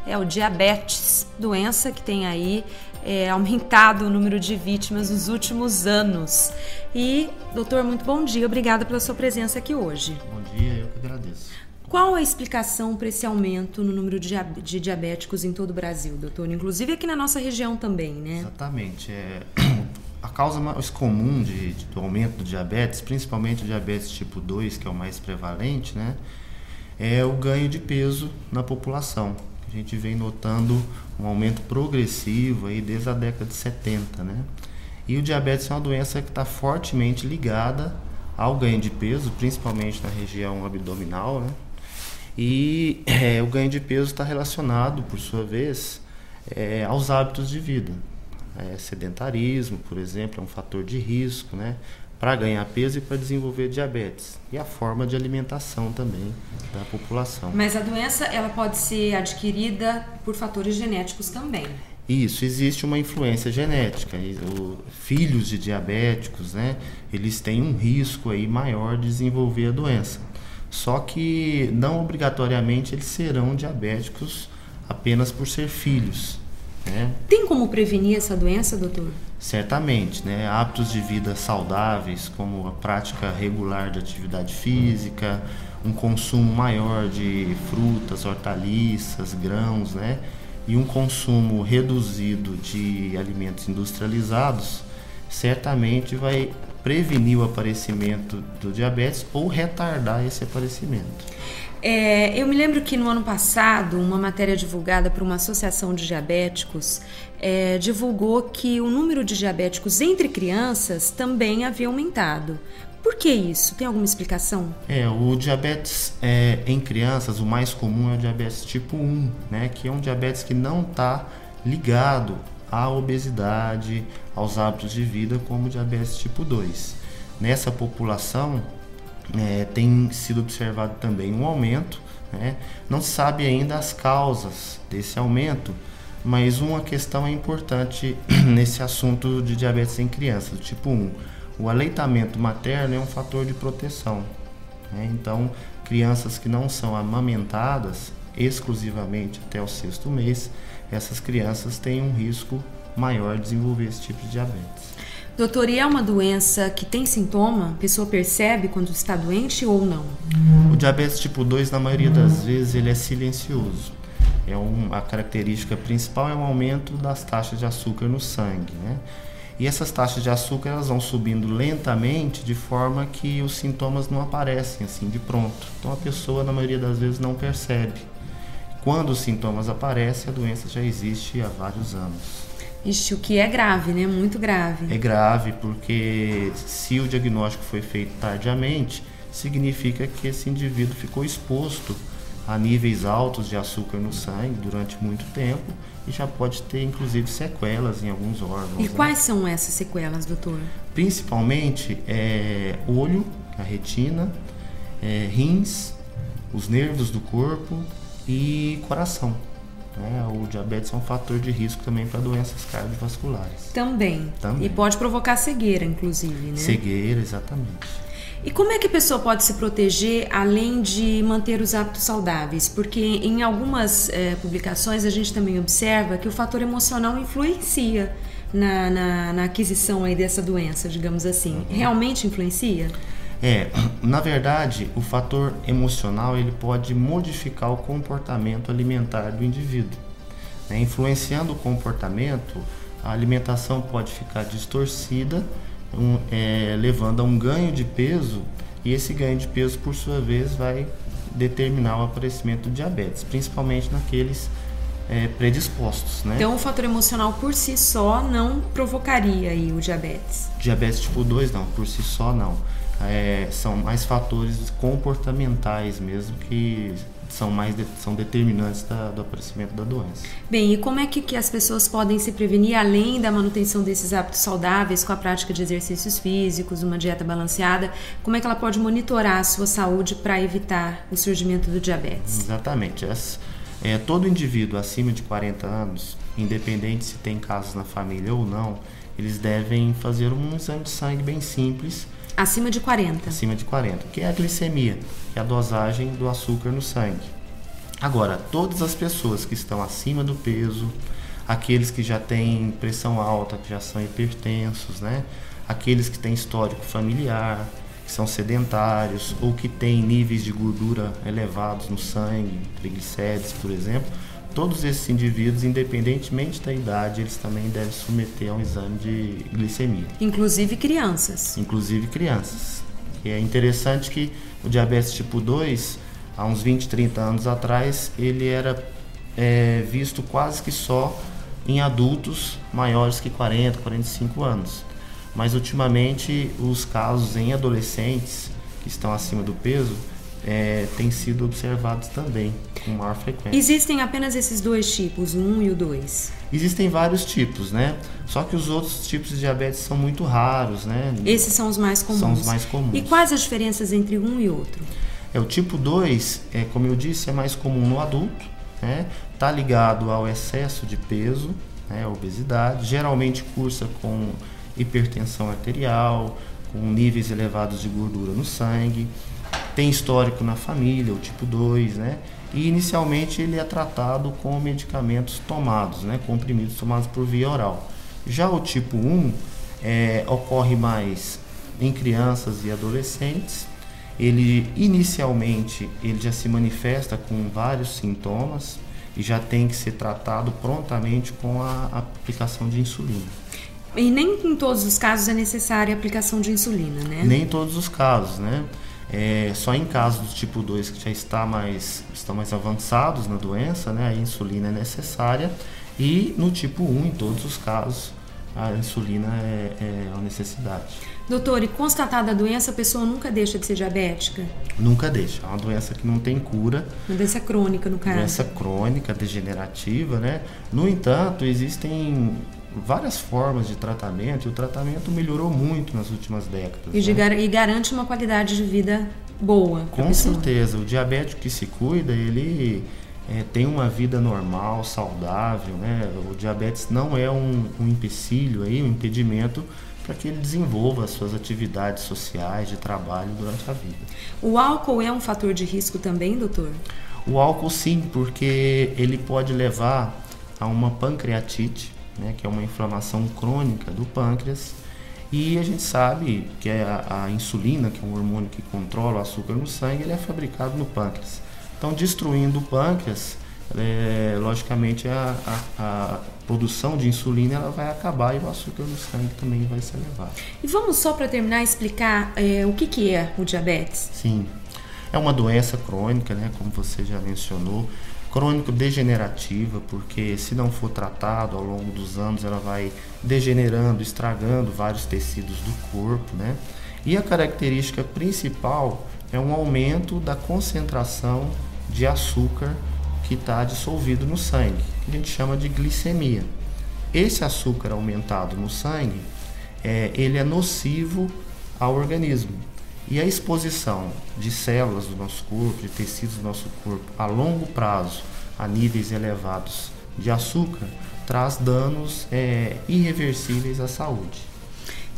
é o diabetes, doença que tem aí aumentado o número de vítimas nos últimos anos. E, doutor, muito bom dia, obrigada pela sua presença aqui hoje. Bom dia, eu que agradeço. Qual a explicação para esse aumento no número de diabéticos em todo o Brasil, doutor? Inclusive aqui na nossa região também, né? Exatamente. A causa mais comum do aumento do diabetes, principalmente o diabetes tipo 2, que é o mais prevalente, né, é o ganho de peso na população. A gente vem notando um aumento progressivo aí desde a década de 70, né? E o diabetes é uma doença que está fortemente ligada ao ganho de peso, principalmente na região abdominal, né? E o ganho de peso está relacionado, por sua vez, aos hábitos de vida. Sedentarismo, por exemplo, é um fator de risco, né, para ganhar peso e para desenvolver diabetes. E a forma de alimentação também da população. Mas a doença ela pode ser adquirida por fatores genéticos também. Isso, existe uma influência genética. Filhos de diabéticos, né, eles têm um risco aí maior de desenvolver a doença. Só que não obrigatoriamente eles serão diabéticos apenas por ser filhos. Tem como prevenir essa doença, doutor? Certamente, né? Hábitos de vida saudáveis, como a prática regular de atividade física, um consumo maior de frutas, hortaliças, grãos, né? E um consumo reduzido de alimentos industrializados, certamente vai prevenir o aparecimento do diabetes ou retardar esse aparecimento. Eu me lembro que no ano passado, uma matéria divulgada por uma associação de diabéticos divulgou que o número de diabéticos entre crianças também havia aumentado. Por que isso? Tem alguma explicação? O diabetes em crianças, o mais comum é o diabetes tipo 1, né, que é um diabetes que não está ligado à obesidade, aos hábitos de vida, como o diabetes tipo 2. Nessa população, tem sido observado também um aumento, né? Não se sabe ainda as causas desse aumento, mas uma questão é importante nesse assunto de diabetes em crianças, tipo 1. O aleitamento materno é um fator de proteção, né? Então, crianças que não são amamentadas exclusivamente até o 6º mês, essas crianças têm um risco maior de desenvolver esse tipo de diabetes. Doutor, e é uma doença que tem sintoma? A pessoa percebe quando está doente ou não? O diabetes tipo 2, na maioria das vezes, ele é silencioso. A característica principal é o aumento das taxas de açúcar no sangue, né? E essas taxas de açúcar elas vão subindo lentamente, de forma que os sintomas não aparecem assim de pronto. Então a pessoa, na maioria das vezes, não percebe. Quando os sintomas aparecem, a doença já existe há vários anos. Ixi, o que é grave, né? Muito grave. É grave porque se o diagnóstico foi feito tardiamente, significa que esse indivíduo ficou exposto a níveis altos de açúcar no sangue durante muito tempo e já pode ter, inclusive, sequelas em alguns órgãos. E quais são essas sequelas, doutor? Principalmente olho, a retina, rins, os nervos do corpo e coração. O diabetes é um fator de risco também para doenças cardiovasculares. Também. E pode provocar cegueira, inclusive, né? Cegueira, exatamente. E como é que a pessoa pode se proteger além de manter os hábitos saudáveis? Porque em algumas publicações a gente também observa que o fator emocional influencia na aquisição aí dessa doença, digamos assim. Realmente influencia? Na verdade, o fator emocional ele pode modificar o comportamento alimentar do indivíduo. Influenciando o comportamento, a alimentação pode ficar distorcida, levando a um ganho de peso, e esse ganho de peso, por sua vez, vai determinar o aparecimento do diabetes, principalmente naqueles predispostos, né? Então o fator emocional por si só não provocaria aí o diabetes? Diabetes tipo 2 não, por si só não. São mais fatores comportamentais mesmo que são determinantes do aparecimento da doença. Bem, e como é que as pessoas podem se prevenir além da manutenção desses hábitos saudáveis com a prática de exercícios físicos, uma dieta balanceada? Como é que ela pode monitorar a sua saúde para evitar o surgimento do diabetes? Exatamente. Todo indivíduo acima de 40 anos, independente se tem casos na família ou não, eles devem fazer um exame de sangue bem simples. Acima de 40? Acima de 40, que é a glicemia, que é a dosagem do açúcar no sangue. Agora, todas as pessoas que estão acima do peso, aqueles que já têm pressão alta, que já são hipertensos, né? Aqueles que têm histórico familiar, que são sedentários ou que têm níveis de gordura elevados no sangue, triglicérides, por exemplo, todos esses indivíduos, independentemente da idade, eles também devem submeter a um exame de glicemia. Inclusive crianças. Inclusive crianças. E é interessante que o diabetes tipo 2, há uns 20, 30 anos atrás, ele era visto quase que só em adultos maiores que 40, 45 anos. Mas ultimamente os casos em adolescentes que estão acima do peso têm sido observados também com maior frequência. Existem apenas esses dois tipos, o 1 e o 2? Existem vários tipos, né? Só que os outros tipos de diabetes são muito raros, né? Esses são os mais comuns. São os mais comuns. E quais as diferenças entre um e outro? O tipo 2, como eu disse, é mais comum no adulto, né? Tá ligado ao excesso de peso, né? Obesidade, geralmente cursa com hipertensão arterial, com níveis elevados de gordura no sangue, tem histórico na família, o tipo 2, né? E inicialmente ele é tratado com medicamentos tomados, né? Comprimidos tomados por via oral. Já o tipo 1 ocorre mais em crianças e adolescentes. Ele inicialmente ele já se manifesta com vários sintomas e já tem que ser tratado prontamente com a aplicação de insulina. E nem em todos os casos é necessária a aplicação de insulina, né? Nem em todos os casos, né? Só em casos do tipo 2 que já estão mais avançados na doença, né? A insulina é necessária. E no tipo 1, em todos os casos, a insulina é uma necessidade. Doutor, e constatada a doença, a pessoa nunca deixa de ser diabética? Nunca deixa. É uma doença que não tem cura. Uma doença crônica, no caso. Doença crônica, degenerativa, né? No entanto, existem várias formas de tratamento e o tratamento melhorou muito nas últimas décadas. E garante uma qualidade de vida boa. Com certeza. O diabético que se cuida, ele tem uma vida normal, saudável, né? O diabetes não é um empecilho, um impedimento para que ele desenvolva as suas atividades sociais, de trabalho durante a vida. O álcool é um fator de risco também, doutor? O álcool sim, porque ele pode levar a uma pancreatite, né, que é uma inflamação crônica do pâncreas, e a gente sabe que a insulina, que é um hormônio que controla o açúcar no sangue, ele é fabricado no pâncreas. Então, destruindo o pâncreas, logicamente a produção de insulina ela vai acabar e o açúcar no sangue também vai se elevar. E vamos só para terminar explicar o que é o diabetes? Sim, é uma doença crônica, né, como você já mencionou, crônico-degenerativa, porque se não for tratado ao longo dos anos, ela vai degenerando, estragando vários tecidos do corpo, né? E a característica principal é um aumento da concentração de açúcar que está dissolvido no sangue, que a gente chama de glicemia. Esse açúcar aumentado no sangue, ele é nocivo ao organismo. E a exposição de células do nosso corpo, de tecidos do nosso corpo, a longo prazo, a níveis elevados de açúcar, traz danos irreversíveis à saúde.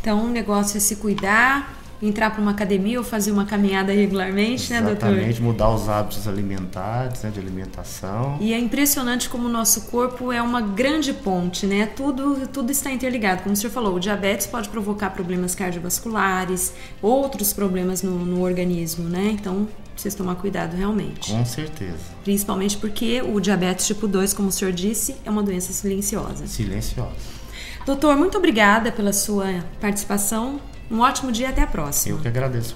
Então, o negócio é se cuidar, entrar para uma academia ou fazer uma caminhada regularmente, né, doutor? Exatamente, mudar os hábitos alimentares, né, de alimentação. E é impressionante como o nosso corpo é uma grande ponte, né? Tudo está interligado. Como o senhor falou, o diabetes pode provocar problemas cardiovasculares, outros problemas no organismo, né? Então, precisa tomar cuidado realmente. Com certeza. Principalmente porque o diabetes tipo 2, como o senhor disse, é uma doença silenciosa. Silenciosa. Doutor, muito obrigada pela sua participação. Um ótimo dia, até a próxima. Eu que agradeço.